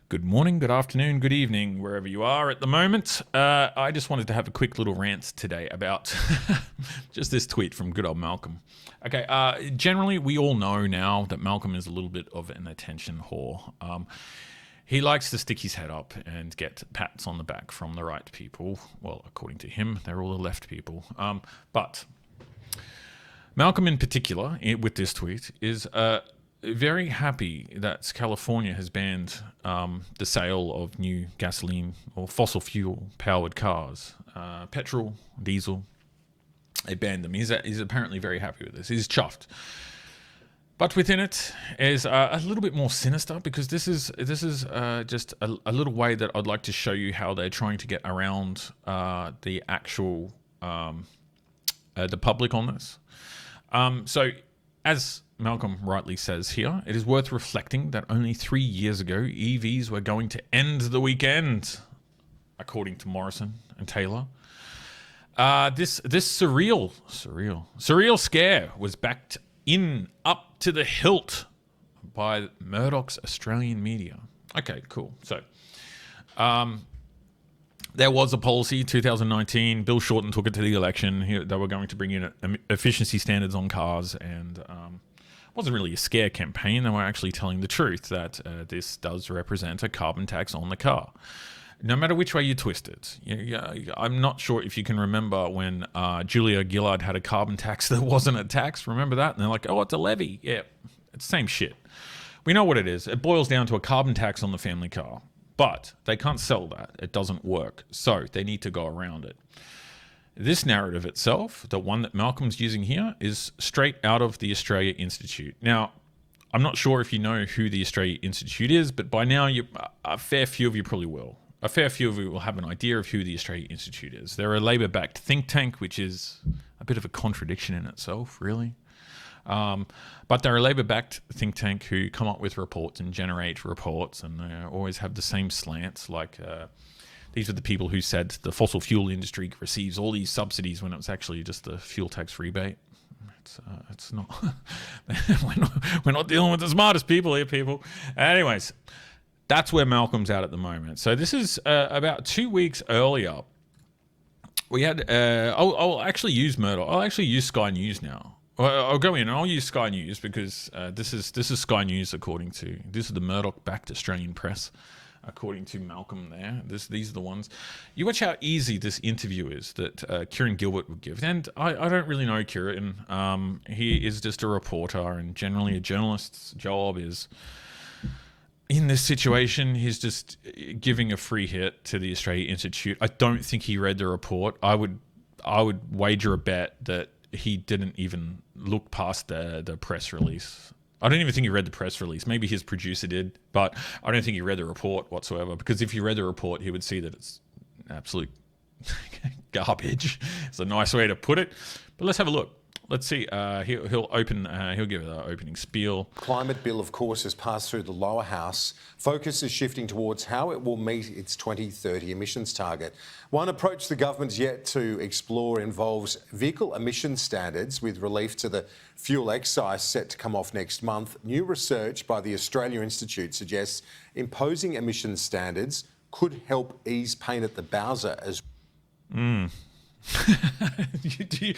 Good morning, good afternoon, good evening, wherever you are at the moment. I just wanted to have a quick little rant today about just this tweet from good old Malcolm. Okay, generally we all know now that Malcolm is a little bit of an attention whore. He likes to stick his head up and get pats on the back from the right people. Well, according to him, they're all the left people. But Malcolm in particular, with this tweet, is very happy that California has banned the sale of new gasoline or fossil fuel powered cars, petrol, diesel. They banned them. He's apparently very happy with this. He's chuffed. But within it is a little bit more sinister, because this is just a little way that I'd like to show you how they're trying to get around the actual the public on this. So, as Malcolm rightly says here, it is worth reflecting that only 3 years ago, EVs were going to end the weekend, according to Morrison and Taylor. This surreal scare was backed up to the hilt by Murdoch's Australian media. Okay, cool. So, there was a policy, 2019. Bill Shorten took it to the election. They were going to bring in efficiency standards on cars, and it wasn't really a scare campaign. They were actually telling the truth that this does represent a carbon tax on the car. No matter which way you twist it. I'm not sure if you can remember when Julia Gillard had a carbon tax that wasn't a tax. Remember that? And they're like, oh, it's a levy. Yeah, it's the same shit. We know what it is. It boils down to a carbon tax on the family car. But they can't sell that. It doesn't work. So they need to go around it. This narrative itself, the one that Malcolm's using here, is straight out of the Australia Institute. Now, I'm not sure if you know who the Australia Institute is, but by now a fair few of you probably will. A fair few of you will have an idea of who the Australia Institute is. They're a Labor-backed think tank, which is a bit of a contradiction in itself, really. But they're a Labor-backed think tank who come up with reports and generate reports, and they always have the same slants. Like these are the people who said the fossil fuel industry receives all these subsidies when it was actually just a fuel tax rebate. It's not. we're not dealing with the smartest people here, people. Anyways, that's where Malcolm's at the moment. So this is about 2 weeks earlier. We had. I'll actually use Murdoch. I'll actually use Sky News now. I'll go in and I'll use Sky News because this is Sky News this is the Murdoch-backed Australian press, according to Malcolm there. These are the ones. You watch how easy this interview is that Kieran Gilbert would give. And I don't really know Kieran. He is just a reporter, and generally a journalist's job is, in this situation, he's just giving a free hit to the Australia Institute. I don't think he read the report. I would wager a bet that he didn't even look past the press release. I don't even think he read the press release. Maybe his producer did, but I don't think he read the report whatsoever, because if he read the report, he would see that it's absolute garbage. It's a nice way to put it. But let's have a look. Let's see. He'll give an opening spiel. Climate bill, of course, has passed through the lower house. Focus is shifting towards how it will meet its 2030 emissions target. One approach the government's yet to explore involves vehicle emission standards, with relief to the fuel excise set to come off next month. New research by the Australia Institute suggests imposing emission standards could help ease pain at the Bowser as well. Do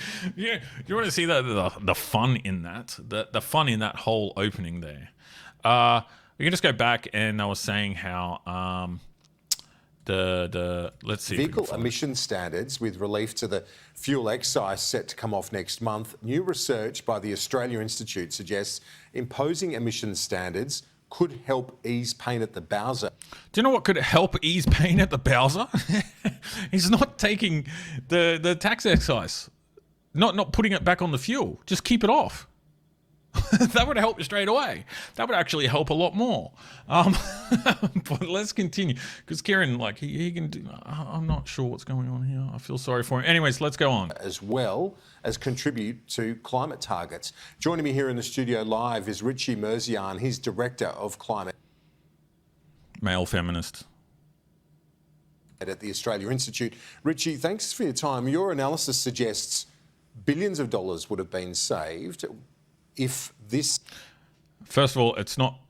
you want to see the fun in that? The fun in that whole opening there. We can just go back, and I was saying how let's see. Vehicle emission standards, with relief to the fuel excise set to come off next month. New research by the Australia Institute suggests imposing emission standards could help ease pain at the Bowser. Do you know what could help ease pain at the Bowser? He's not taking the tax excise, not putting it back on the fuel. Just keep it off. That would help you straight away. That would actually help a lot more. But let's continue, because Kieran, he can do. I'm not sure what's going on here. I feel sorry for him. Anyways, let's go on. As well as contribute to climate targets. Joining me here in the studio live is Richie Mirzian. He's Director of Climate. Male feminist. At the Australia Institute. Richie, thanks for your time. Your analysis suggests billions of dollars would have been saved if this... First of all, it's not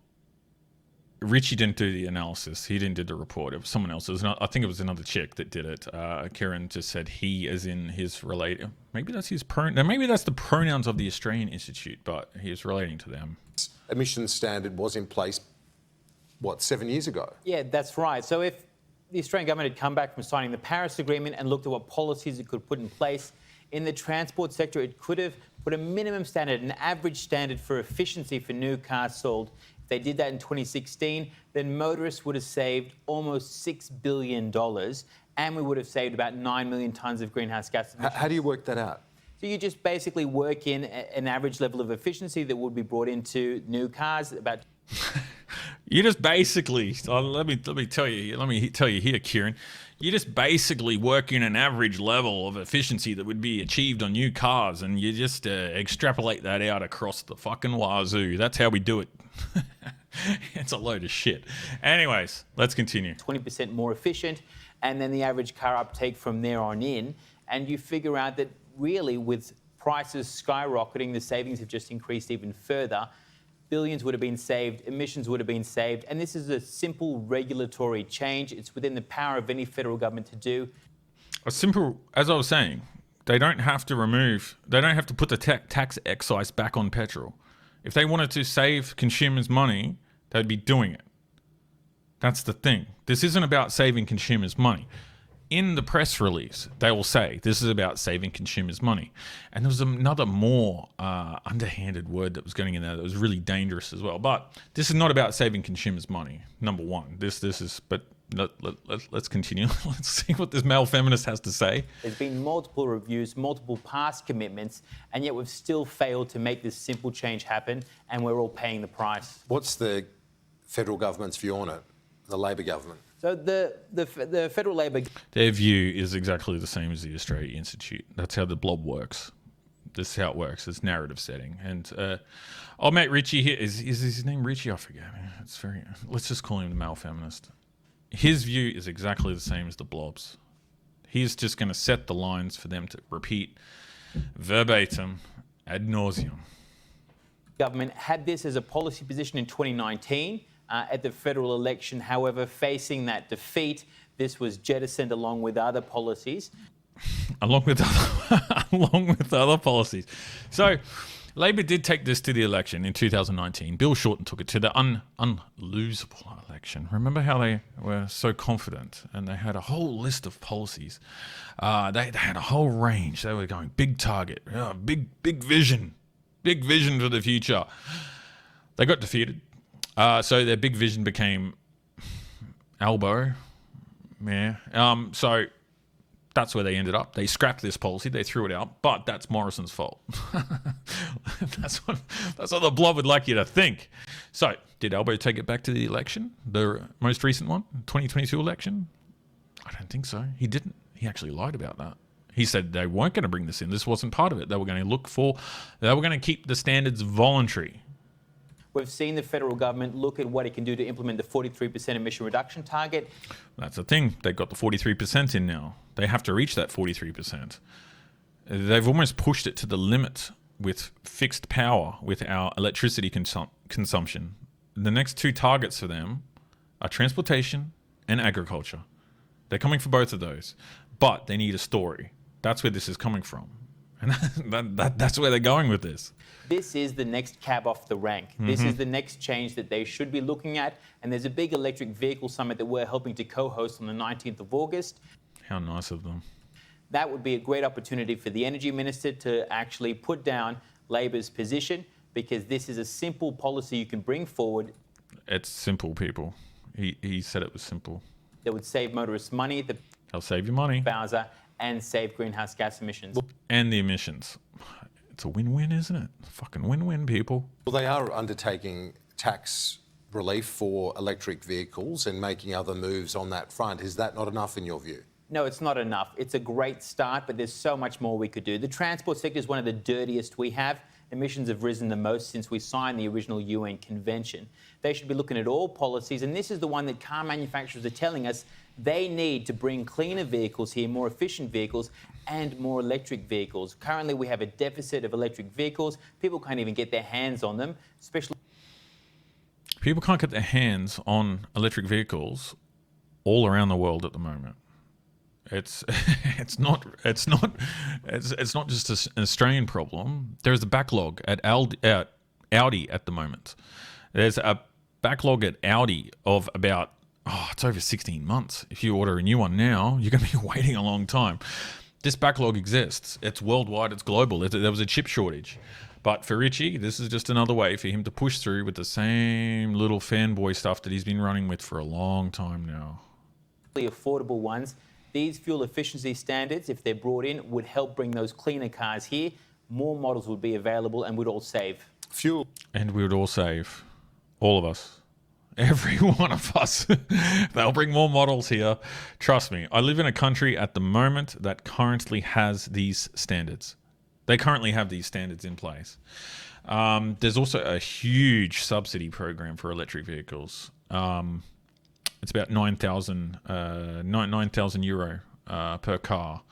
Richie didn't do the analysis. He didn't do the report. It was someone else. It was not, I think it was another chick that did it. Kieran just said he, as in his related. Maybe that's his maybe that's the pronouns of the Australian Institute, but he was relating to them. Emissions standard was in place, what, 7 years ago? Yeah, that's right. So if the Australian government had come back from signing the Paris Agreement and looked at what policies it could put in place in the transport sector, it could have put a minimum standard, an average standard for efficiency for new cars sold. If they did that in 2016, then motorists would have saved almost $6 billion and we would have saved about 9 million tonnes of greenhouse gas emissions. How do you work that out? So you just basically work in an average level of efficiency that would be brought into new cars. About you just basically let me tell you here, Kieran. You just basically work in an average level of efficiency that would be achieved on new cars, and you just extrapolate that out across the fucking wazoo. That's how we do it. It's a load of shit. Anyways, let's continue. 20% more efficient, and then the average car uptake from there on in, and you figure out that really with prices skyrocketing, the savings have just increased even further. Billions would have been saved, emissions would have been saved, and this is a simple regulatory change. It's within the power of any federal government to do. A simple, as I was saying, they don't have to put the tax excise back on petrol. If they wanted to save consumers money, they'd be doing it. That's the thing. This isn't about saving consumers money. In the press release, they will say this is about saving consumers money. And there was another more underhanded word that was going in there that was really dangerous as well. But this is not about saving consumers money, number one. This is, but let's continue. Let's see what this male feminist has to say. There's been multiple reviews, multiple past commitments, and yet we've still failed to make this simple change happen, and we're all paying the price. What's the federal government's view on it, the Labor government? So the federal Labor... Their view is exactly the same as the Australia Institute. That's how the blob works. This is how it works. It's narrative setting. And old mate Richie here, is his name Richie? I forget. Let's just call him the male feminist. His view is exactly the same as the blobs. He's just going to set the lines for them to repeat verbatim ad nauseum. Government had this as a policy position in 2019 at the federal election. However, facing that defeat, this was jettisoned along with other policies. along with other policies. So Labor did take this to the election in 2019. Bill Shorten took it to the unlosable election. Remember how they were so confident and they had a whole list of policies. They had a whole range. They were going big target, big vision for the future. They got defeated. So their big vision became elbow. Yeah. So that's where they ended up. They scrapped this policy. They threw it out. But that's Morrison's fault. That's what the blob would like you to think. So did Albo take it back to the election? The most recent one? 2022 election? I don't think so. He didn't. He actually lied about that. He said they weren't going to bring this in. This wasn't part of it. They were going to keep the standards voluntary. We've seen the federal government look at what it can do to implement the 43% emission reduction target. That's the thing. They've got the 43% in now. They have to reach that 43%. They've almost pushed it to the limit with fixed power with our electricity consumption. The next two targets for them are transportation and agriculture. They're coming for both of those, but they need a story. That's where this is coming from. And that's where they're going with this. This is the next cab off the rank. Mm-hmm. This is the next change that they should be looking at. And there's a big electric vehicle summit that we're helping to co-host on the 19th of August. How nice of them. That would be a great opportunity for the Energy Minister to actually put down Labor's position, because this is a simple policy you can bring forward. It's simple, people. He said it was simple. That would save motorists money. They'll save you money. Bowser, and save greenhouse gas emissions. And the emissions. It's a win-win, isn't it? Fucking win-win, people. Well, they are undertaking tax relief for electric vehicles and making other moves on that front. Is that not enough in your view? No, it's not enough. It's a great start, but there's so much more we could do. The transport sector is one of the dirtiest we have. Emissions have risen the most since we signed the original UN convention. They should be looking at all policies, and this is the one that car manufacturers are telling us they need to bring cleaner vehicles here, more efficient vehicles, and more electric vehicles. Currently, we have a deficit of electric vehicles. People can't even get their hands on them, especially... People can't get their hands on electric vehicles all around the world at the moment. It's it's not just an Australian problem. There is a backlog at Audi at the moment. There's a backlog at Audi of about it's over 16 months. If you order a new one now, you're going to be waiting a long time. This backlog exists. It's worldwide. It's global. There was a chip shortage. But for Richie, this is just another way for him to push through with the same little fanboy stuff that he's been running with for a long time now. Affordable ones. These fuel efficiency standards, if they're brought in, would help bring those cleaner cars here. More models would be available and we'd all save. Fuel. And we would all save. All of us. Every one of us. They'll bring more models here. Trust me. I live in a country at the moment that currently has these standards. They currently have these standards in place. There's also a huge subsidy program for electric vehicles. It's about 9,000 euro per car.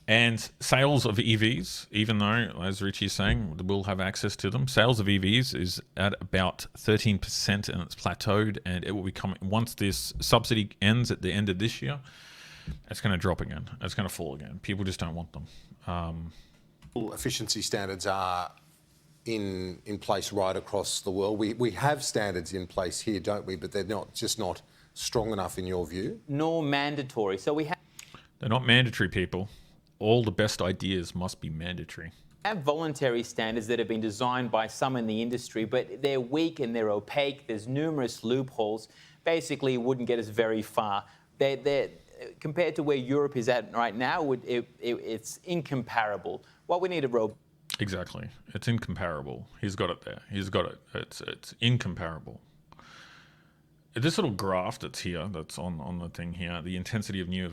And sales of EVs, even though, as Richie's saying, we'll have access to them, sales of EVs is at about 13% and it's plateaued, and it will become, once this subsidy ends at the end of this year, it's going to drop again. It's going to fall again. People just don't want them. Efficiency standards are in place right across the world. We have standards in place here, don't we? But they're not strong enough in your view? Nor mandatory. So we They're not mandatory, people. All the best ideas must be mandatory. have voluntary standards that have been designed by some in the industry, but they're weak and they're opaque. There's numerous loopholes. Basically, it wouldn't get us very far. They're compared to where Europe is at right now, it's incomparable. What we need a robot. Exactly. It's incomparable. He's got it there. He's got it. It's incomparable. This little graph that's here, that's on the thing here, the intensity of new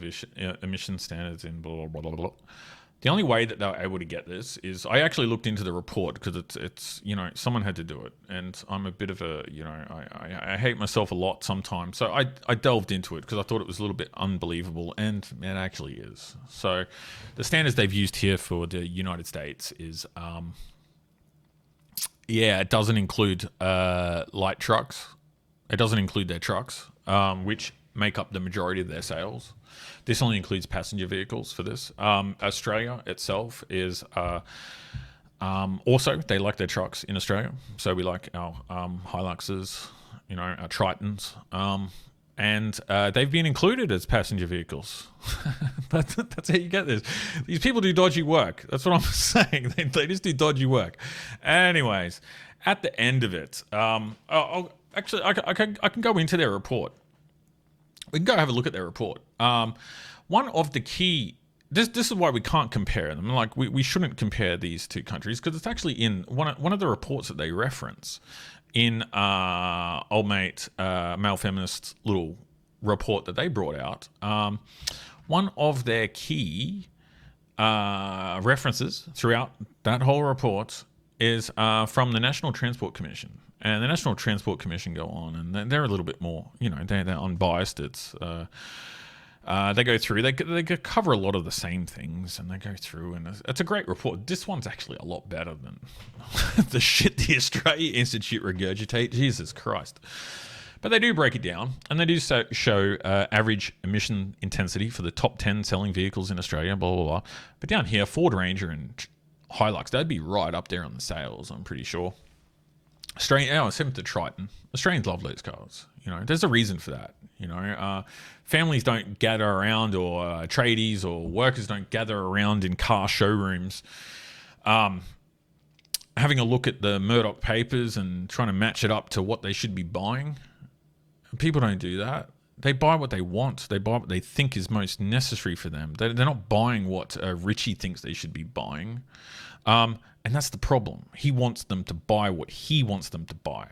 emission standards in blah, blah, blah, blah. The only way that they were able to get this is, I actually looked into the report because it's someone had to do it. And I'm a bit of a, I hate myself a lot sometimes. So I delved into it because I thought it was a little bit unbelievable, and it actually is. So the standards they've used here for the United States is, it doesn't include light trucks. It doesn't include their trucks, which make up the majority of their sales. This only includes passenger vehicles for this. Australia itself is also, they like their trucks in Australia. So we like our Hiluxes, our Tritons. And they've been included as passenger vehicles. That's how you get this. These people do dodgy work. That's what I'm saying. They just do dodgy work. Anyways, at the end of it, actually, I can go into their report. We can go have a look at their report. One of the key, this is why we can't compare them. Like we shouldn't compare these two countries because it's actually in one of the reports that they reference in old mate male feminist little report that they brought out. One of their key references throughout that whole report is from the National Transport Commission. And the National Transport Commission go on, and they're a little bit more, they're unbiased. It's they go through, they cover a lot of the same things, and they go through, and it's a great report. This one's actually a lot better than the shit the Australia Institute regurgitate. Jesus Christ. But they do break it down, and they do show average emission intensity for the top 10 selling vehicles in Australia, blah, blah, blah. But down here, Ford Ranger and Hilux, they'd be right up there on the sales, I'm pretty sure. Except the Triton. Australians love those cars. There's a reason for that. Families don't gather around, or tradies or workers don't gather around in car showrooms, having a look at the Murdoch papers and trying to match it up to what they should be buying. People don't do that. They buy what they want. They buy what they think is most necessary for them. They're not buying what Richie thinks they should be buying. And that's the problem. He wants them to buy what he wants them to buy.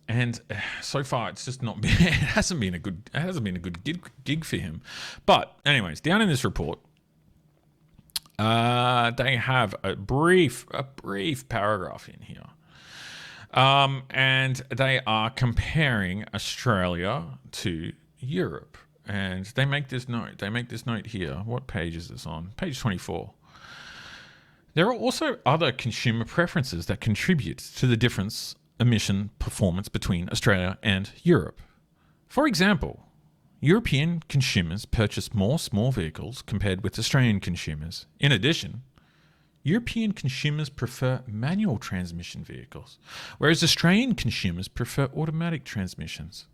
And so far, it's just not been. It hasn't been a good gig for him. But anyways, down in this report, they have a brief paragraph in here. And they are comparing Australia to Europe. And they make this note. They make this note here. What page is this on? Page 24. There are also other consumer preferences that contribute to the difference emission performance between Australia and Europe. For example, European consumers purchase more small vehicles compared with Australian consumers. In addition, European consumers prefer manual transmission vehicles, whereas Australian consumers prefer automatic transmissions.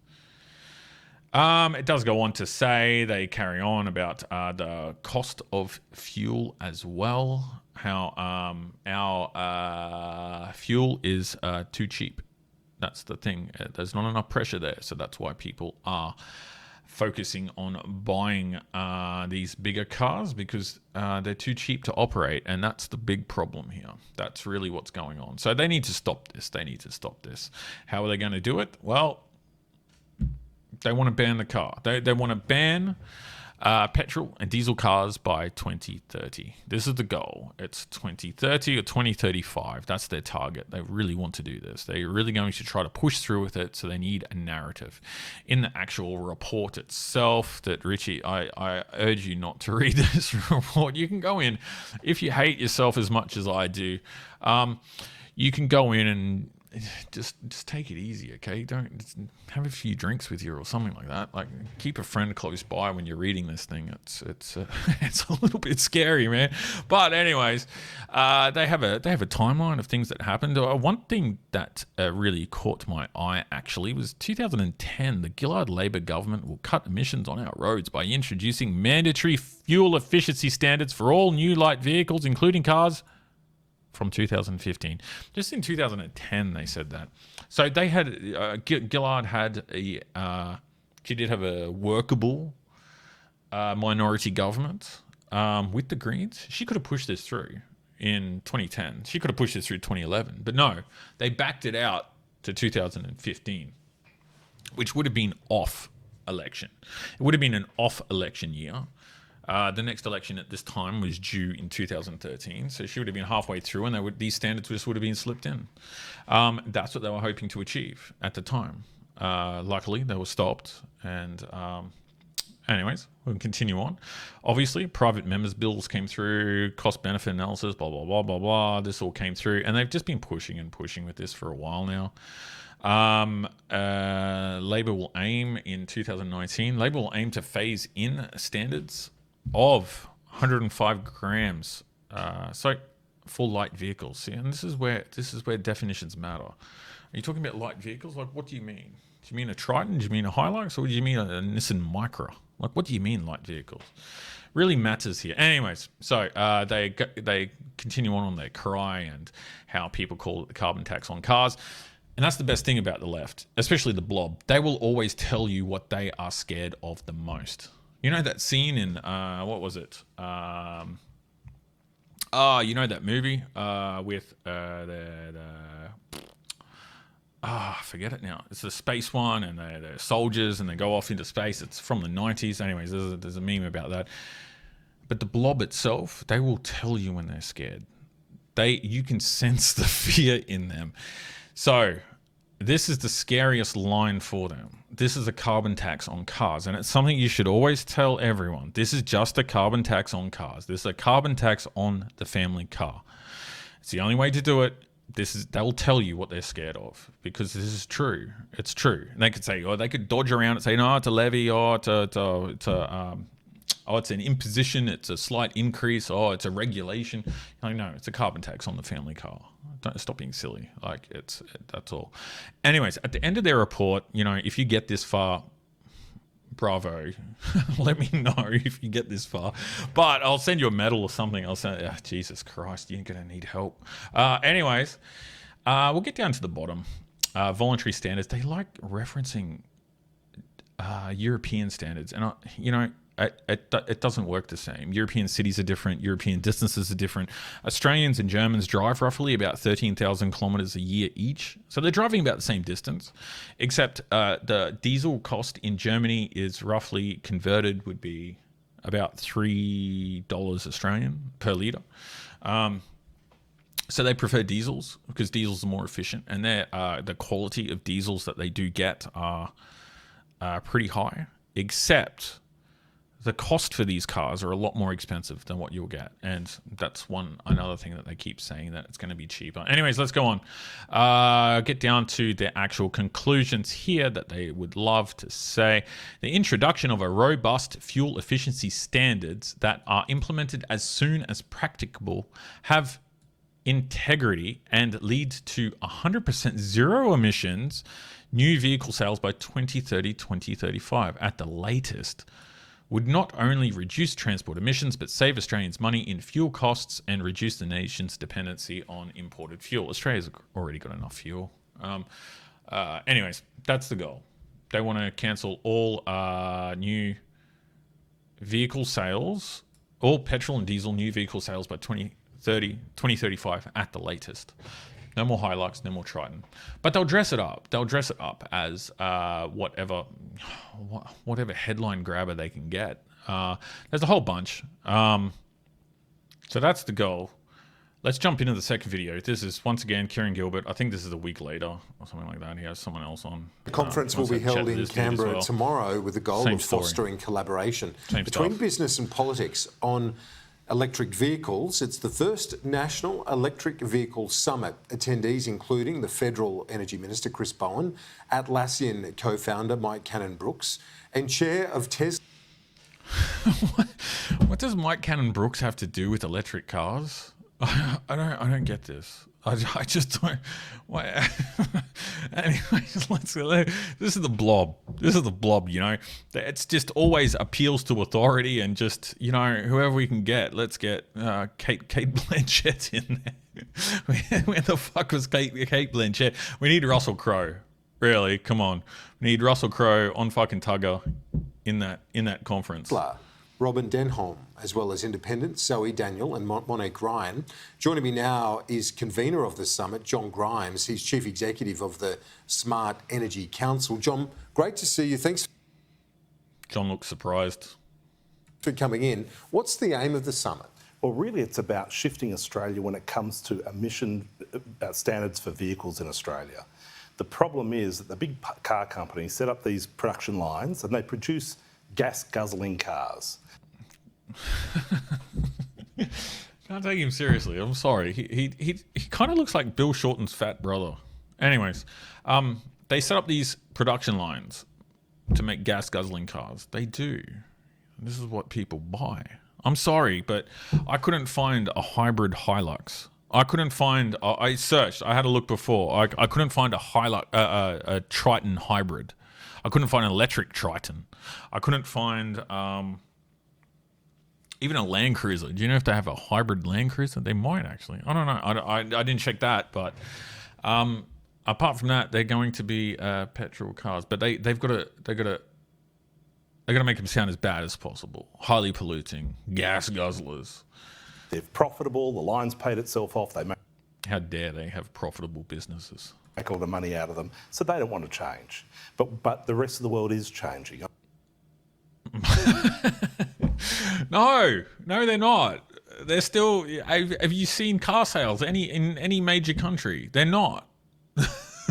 It does go on to say, they carry on about the cost of fuel as well, how our fuel is too cheap. That's the thing. There's not enough pressure there, so that's why people are focusing on buying these bigger cars, because they're too cheap to operate, and that's the big problem here. That's really what's going on. So they need to stop this. They need to stop this. How are they going to do it? Well, they want to ban the car. They want to ban petrol and diesel cars by 2030. This is the goal. It's 2030 or 2035. That's their target. They really want to do this. They're really going to try to push through with it, so they need a narrative. In the actual report itself, that Richie, I urge you not to read this report. You can go in, if you hate yourself as much as I do, you can go in and just take it easy, okay? Don't have a few drinks with you or something like that. Like, keep a friend close by when you're reading this thing. It's it's a little bit scary, man. But anyways, they have a timeline of things that happened. One thing that really caught my eye actually was 2010. The Gillard Labor government will cut emissions on our roads by introducing mandatory fuel efficiency standards for all new light vehicles, including cars, from 2015. Just in 2010 they said that. So they had Gillard had she did have a workable minority government with the Greens. She could have pushed this through in 2010. She could have pushed this through 2011, but no, they backed it out to 2015, which would have been off election. It would have been an off election year. The next election at this time was due in 2013, so she would have been halfway through, and these standards just would have been slipped in. That's what they were hoping to achieve at the time. Luckily, they were stopped, and anyways, we'll continue on. Obviously, private members' bills came through, cost-benefit analysis, blah, blah, blah, blah, blah. This all came through, and they've just been pushing and pushing with this for a while now. Labor will aim in 2019, Labor will aim to phase in standards of 105 grams, so for light vehicles. See, and this is where definitions matter. Are you talking about light vehicles? Like, what do you mean? Do you mean a Triton? Do you mean a Hilux? Or do you mean a Nissan Micra? Like, what do you mean light vehicles? Really matters here. Anyways, so they continue on their cry and how people call it the carbon tax on cars. And that's the best thing about the left, especially the blob. They will always tell you what they are scared of the most. You know that scene in, what was it? You know that movie with forget it now. It's the space one, and they're soldiers, and they go off into space. It's from the 90s. Anyways, there's a meme about that. But the blob itself, they will tell you when they're scared. You can sense the fear in them. So this is the scariest line for them. This is a carbon tax on cars, and it's something you should always tell everyone. This is just a carbon tax on cars. This is a carbon tax on the family car. It's the only way to do it. They will tell you what they're scared of, because this is true. It's true. And they could say, or they could dodge around and say, no, it's a levy, or it's an imposition, it's a slight increase, or it's a regulation. Like, no, it's a carbon tax on the family car. Don't stop being silly. Like, that's all. Anyways, at the end of their report, if you get this far, bravo. Let me know if you get this far. But I'll send you a medal or something. I'll say, Jesus Christ, you're going to need help. Anyways, we'll get down to the bottom. Voluntary standards. They like referencing European standards. And, it doesn't work the same. European cities are different. European distances are different. Australians and Germans drive roughly about 13,000 kilometres a year each. So they're driving about the same distance, except the diesel cost in Germany is roughly converted would be about $3 Australian per litre. So they prefer diesels because diesels are more efficient, and the quality of diesels that they do get are pretty high, except the cost for these cars are a lot more expensive than what you'll get, and that's another thing that they keep saying, that it's going to be cheaper. Anyways, let's go on. Get down to the actual conclusions here that they would love to say. The introduction of a robust fuel efficiency standards that are implemented as soon as practicable have integrity and lead to 100% zero emissions new vehicle sales by 2030-2035 at the latest would not only reduce transport emissions but save Australians money in fuel costs and reduce the nation's dependency on imported fuel. Australia's already got enough fuel. Anyways, that's the goal. They want to cancel all new vehicle sales, all petrol and diesel new vehicle sales by 2035 at the latest. No more Hilux, no more Triton. But they'll dress it up. They'll dress it up as whatever headline grabber they can get. There's a whole bunch. So that's the goal. Let's jump into the second video. This is, once again, Kieran Gilbert. I think this is a week later or something like that. He has someone else on. The conference will be held in Canberra tomorrow with the goal of fostering collaboration between business and politics on electric vehicles. It's the first National Electric Vehicle Summit. Attendees including the Federal Energy Minister Chris Bowen, Atlassian co-founder Mike Cannon-Brookes, and chair of Tesla. What does Mike Cannon-Brookes have to do with electric cars? I don't get this. I just don't. Why? Anyways, this is the blob. This is the blob, you know. It's just always appeals to authority and just, you know, whoever we can get. Let's get Kate Blanchett in there. Where the fuck was Kate Blanchett? We need Russell Crowe. Really, come on. We need Russell Crowe on fucking Tugger in that conference. Robin Denholm, as well as independents Zoe Daniel and Monique Ryan. Joining me now is convener of the summit, John Grimes. He's chief executive of the Smart Energy Council. John, great to see you. Thanks. John looks surprised for coming in. What's the aim of the summit? Well, really, it's about shifting Australia when it comes to emission standards for vehicles in Australia. The problem is that the big car companies set up these production lines and they produce gas-guzzling cars. Can't take him seriously. I'm sorry. He kind of looks like Bill Shorten's fat brother. Anyways, they set up these production lines to make gas-guzzling cars. They do. This is what people buy. I'm sorry, but I couldn't find a hybrid Hilux. I couldn't find. I searched. I had a look before. I couldn't find a Hilux, a Triton hybrid. I couldn't find an electric Triton. I couldn't find even a Land Cruiser. Do you know if they have a hybrid Land Cruiser? They might actually. I don't know. I didn't check that, but apart from that, they're going to be petrol cars. But they've got to make them sound as bad as possible. Highly polluting, gas guzzlers. They're profitable. The line's paid itself off. How dare they have profitable businesses? Make all the money out of them, so they don't want to change. But the rest of the world is changing. No, they're not. They're still. Have you seen car sales in any major country? They're not.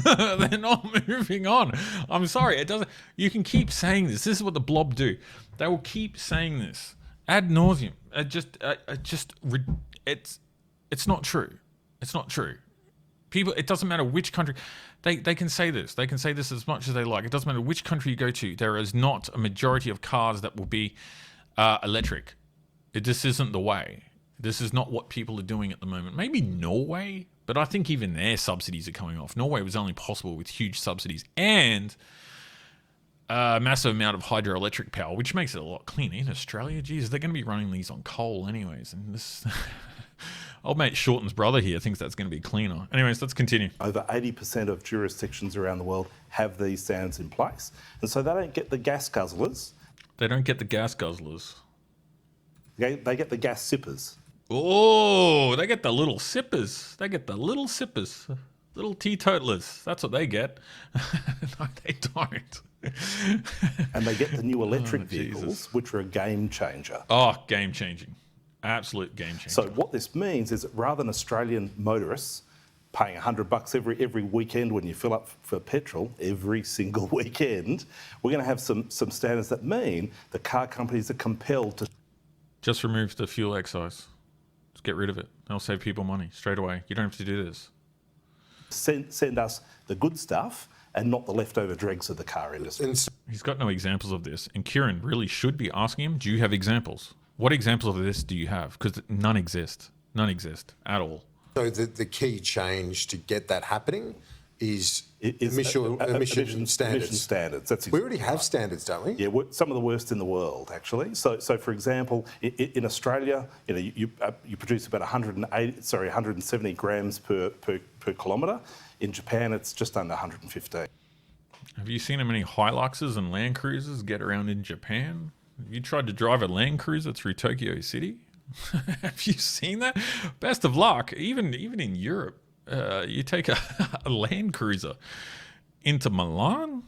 They're not moving on. I'm sorry. It doesn't. You can keep saying this. This is what the blob do. They will keep saying this ad nauseum. It's not true. It's not true. People, it doesn't matter which country, they can say this. They can say this as much as they like. It doesn't matter which country you go to. There is not a majority of cars that will be electric. This isn't the way. This is not what people are doing at the moment. Maybe Norway, but I think even their subsidies are coming off. Norway was only possible with huge subsidies and a massive amount of hydroelectric power, which makes it a lot cleaner. In Australia, geez, they're going to be running these on coal anyways. And this... Old mate Shorten's brother here thinks that's going to be cleaner. Anyways, let's continue. Over 80% of jurisdictions around the world have these standards in place. And so they don't get the gas guzzlers. They don't get the gas guzzlers. They get the gas sippers. Oh, they get the little sippers. They get the little sippers. Little teetotalers. That's what they get. No, they don't. And they get the new electric vehicles, which are a game changer. Oh, game changing. Absolute game changer. So what this means is that rather than Australian motorists paying $100 every weekend when you fill up for petrol every single weekend. We're going to have some standards that mean the car companies are compelled to Just remove the fuel excise. Just get rid of it. That'll save people money straight away. You don't have to do this. send us the good stuff and not the leftover dregs of the car industry. And so He's got no examples of this. And Kieran really should be asking him, do you have examples? What examples of this do you have? Because none exist. None exist at all. the key change to get that happening is emission standards. Emission standards. That's We already have standards, don't we? Yeah, we're some of the worst in the world, actually. So for example, in Australia, you produce about 170 grams per kilometre. In Japan, it's just under 115. Have you seen how many Hiluxes and Land Cruisers get around in Japan? You tried to drive a Land Cruiser through Tokyo City? Have you seen that? Best of luck. Even in Europe, you take a Land Cruiser into Milan.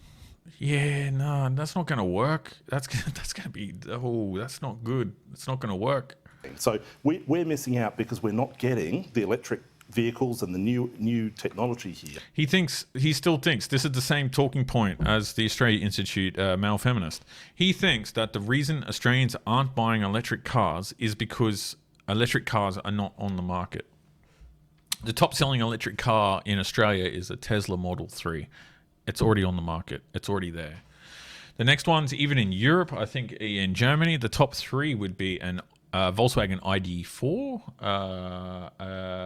Yeah, no, that's not going to work. That's going to be that's not good. It's not going to work. So we're missing out because we're not getting the electric vehicles and the new technology here. He still thinks this is the same talking point as the Australia Institute male feminist. He thinks that the reason Australians aren't buying electric cars is because electric cars are not on the market. The top selling electric car in Australia is a Tesla Model 3. It's already on the market. It's already there. The next ones, even in Europe, I think in Germany, the top three would be an Volkswagen ID4,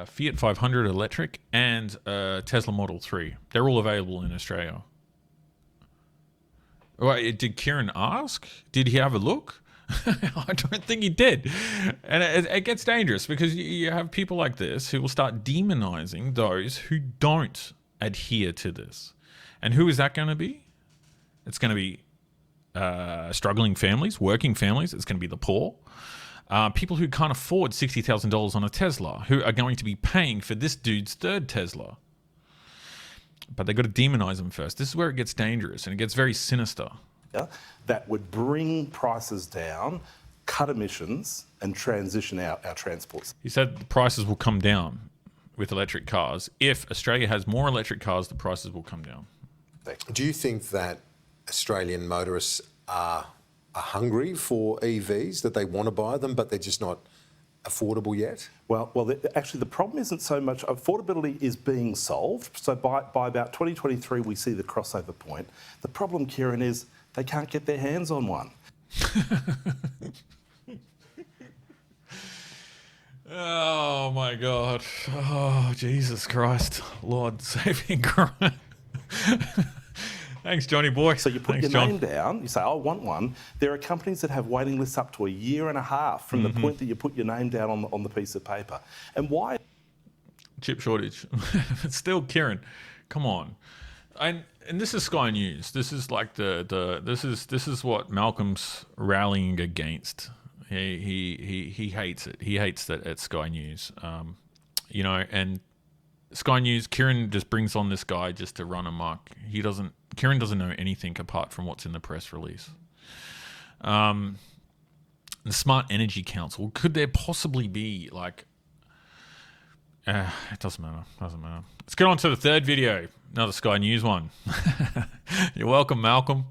Fiat 500 electric, and Tesla Model 3. They're all available in Australia. Right, did Kieran ask? Did he have a look? I don't think he did. And it gets dangerous because you have people like this who will start demonizing those who don't adhere to this. And who is that going to be? It's going to be struggling families, working families. It's going to be the poor. People who can't afford $60,000 on a Tesla, who are going to be paying for this dude's third Tesla. But they've got to demonize them first. This is where it gets dangerous and it gets very sinister. That would bring prices down, cut emissions, and transition our transports. He said the prices will come down with electric cars. If Australia has more electric cars, the prices will come down. Do you think that Australian motorists are hungry for EVs, that they want to buy them, but they're just not affordable yet? Well, actually, the problem isn't so much affordability is being solved. So by about 2023, we see the crossover point. The problem, Kieran, is they can't get their hands on one. Oh my God. Oh, Jesus Christ. Lord saving Christ. Thanks, Johnny boy. So you put Thanks, your name down, you say, I want one. There are companies that have waiting lists up to a year and a half from the point that you put your name down on the piece of paper. And why? Chip shortage. It's still Kieran. Come on. And this is Sky News. This is like this is what Malcolm's rallying against. He hates it. He hates that at Sky News. And Sky News, Kieran just brings on this guy just to run amok. Kieran doesn't know anything apart from what's in the press release. The Smart Energy Council, could there possibly be like... it doesn't matter. Let's get on to the third video. Another Sky News one. You're welcome, Malcolm.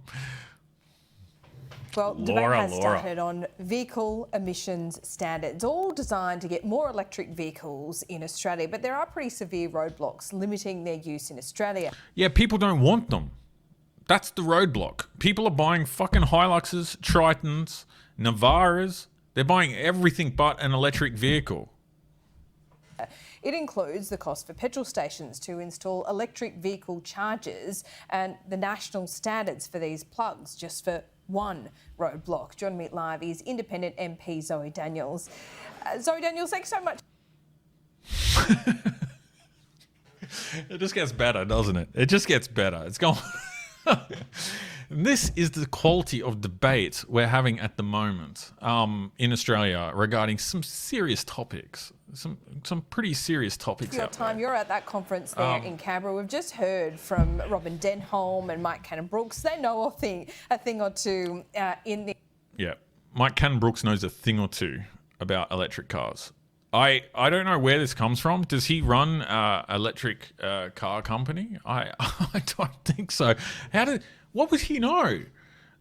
Well, debate has started on vehicle emissions standards, all designed to get more electric vehicles in Australia. But there are pretty severe roadblocks limiting their use in Australia. Yeah, people don't want them. That's the roadblock. People are buying fucking Hiluxes, Tritons, Navaras. They're buying everything but an electric vehicle. It includes the cost for petrol stations to install electric vehicle chargers and the national standards for these plugs, just for one roadblock. Joining me live is Independent MP Zoe Daniels. Zoe Daniels, thanks so much. It just gets better, doesn't it? It just gets better. It's going... This is the quality of debate we're having at the moment in Australia regarding some serious topics, some pretty serious topics. Your time, you're at that conference there in Canberra. We've just heard from Robin Denholm and Mike Cannon-Brookes. They know a thing or two in the... Yeah, Mike Cannon-Brookes knows a thing or two about electric cars. I don't know where this comes from. Does he run electric car company? I I don't think so. What would he know?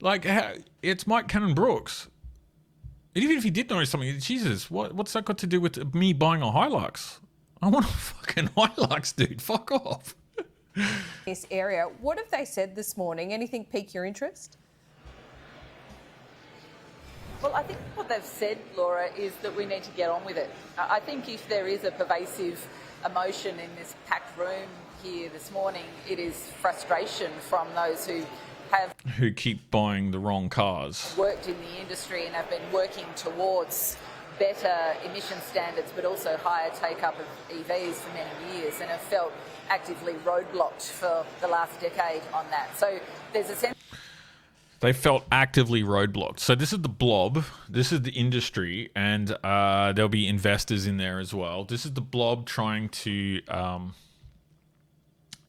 Like, it's Mike Cannon-Brookes. Even if he did know something, Jesus, what's that got to do with me buying a Hilux? I want a fucking Hilux, dude. Fuck off. This area. What have they said this morning? Anything pique your interest? Well, I think what they've said, Laura, is that we need to get on with it. I think if there is a pervasive emotion in this packed room here this morning, it is frustration from those who keep buying the wrong cars. Worked in the industry and have been working towards better emission standards, but also higher take-up of EVs for many years, and have felt actively roadblocked for the last decade on that. So there's a sense... They felt actively roadblocked. So this is the blob. This is the industry, and there'll be investors in there as well. This is the blob trying to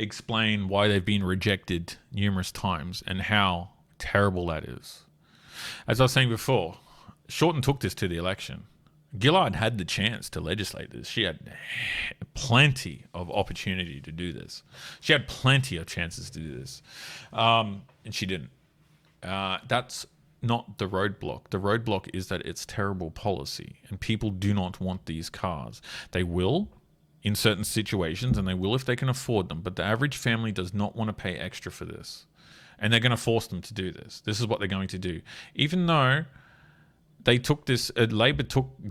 explain why they've been rejected numerous times and how terrible that is. As I was saying before, Shorten took this to the election. Gillard had the chance to legislate this. She had plenty of opportunity to do this. She had plenty of chances to do this, and she didn't. That's not the roadblock. The roadblock is that it's terrible policy, and people do not want these cars. They will in certain situations, and they will if they can afford them, but the average family does not want to pay extra for this, and they're going to force them to do this. This is what they're going to do. Even though they took this, Labor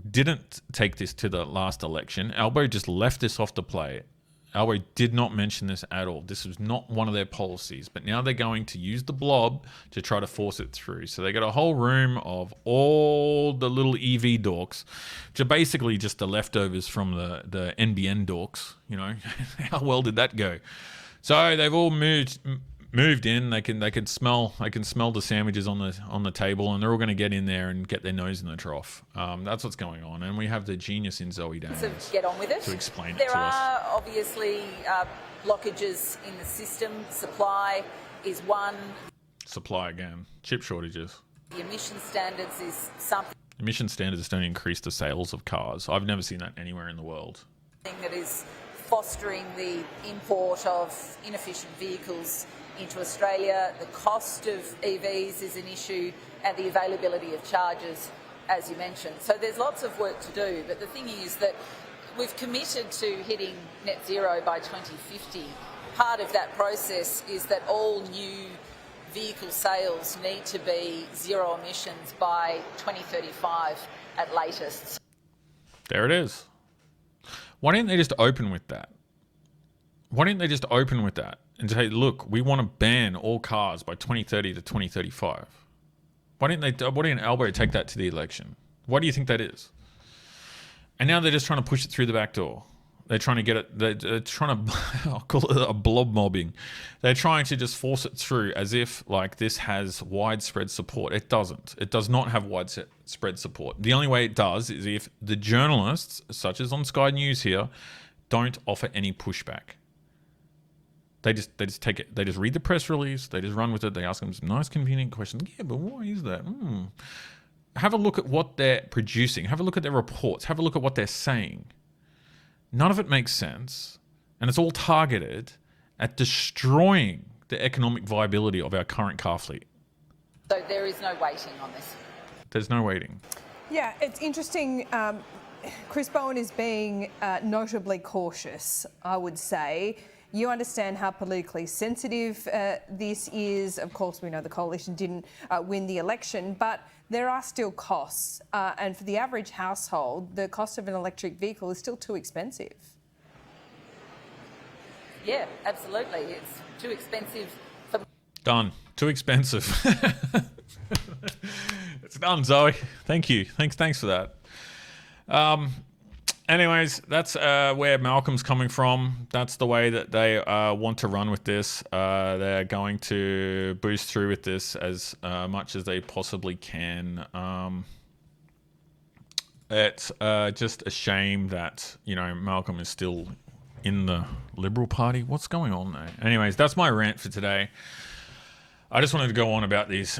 didn't take this to the last election. Albo just left this off the plate. Albo did not mention this at all. This was not one of their policies. But now they're going to use the blob to try to force it through. So they got a whole room of all the little EV dorks, which are basically just the leftovers from the NBN dorks. You know, how well did that go? So they've all moved in. They can smell the sandwiches on the table, and they're all going to get in there and get their nose in the trough. That's what's going on, and we have the genius in Zoe Daniels to get on with it. To explain it there to us. There are obviously blockages in the system. Supply is one. Supply again. Chip shortages. The emission standards is something. Emission standards don't increase the sales of cars. I've never seen that anywhere in the world. That is fostering the import of inefficient vehicles into Australia. The cost of EVs is an issue, and the availability of chargers, as you mentioned. So there's lots of work to do, but the thing is that we've committed to hitting net zero by 2050. Part of that process is that all new vehicle sales need to be zero emissions by 2035 at latest. There it is. Why didn't they just open with that? Why didn't they just open with that and say, look, we want to ban all cars by 2030 to 2035? Why didn't Albo take that to the election? Why do you think that is? And now they're just trying to push it through the back door. They're trying to get it, they're trying to, I'll call it a blob mobbing. They're trying to just force it through as if like this has widespread support. It doesn't. It does not have widespread support. The only way it does is if the journalists, such as on Sky News here, don't offer any pushback. They just take it. They just read the press release. They just run with it. They ask them some nice, convenient questions. Yeah, but why is that? Have a look at what they're producing. Have a look at their reports. Have a look at what they're saying. None of it makes sense, and it's all targeted at destroying the economic viability of our current car fleet. So there is no waiting on this. There's no waiting. Yeah, it's interesting. Chris Bowen is being notably cautious, I would say. You understand how politically sensitive this is. Of course, we know the coalition didn't win the election, but there are still costs. And for the average household, the cost of an electric vehicle is still too expensive. Yeah, absolutely. It's too expensive for... Done. Too expensive. It's done, Zoe. Thank you. Thanks for that. Anyways, that's where Malcolm's coming from. That's the way that they want to run with this. They're going to boost through with this as much as they possibly can. It's just a shame that, you know, Malcolm is still in the Liberal Party. What's going on there? Anyways, that's my rant for today. I just wanted to go on about these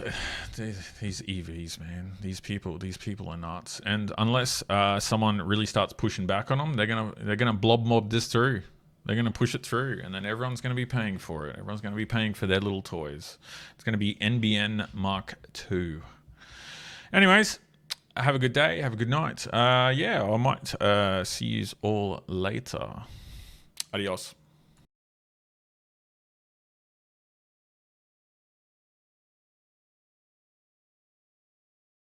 EVs, man. These people are nuts. And unless someone really starts pushing back on them, they're gonna blob mob this through. They're gonna push it through, and then everyone's gonna be paying for it. Everyone's gonna be paying for their little toys. It's gonna be NBN Mark II. Anyways, have a good day. Have a good night. Yeah, I might see you all later. Adios.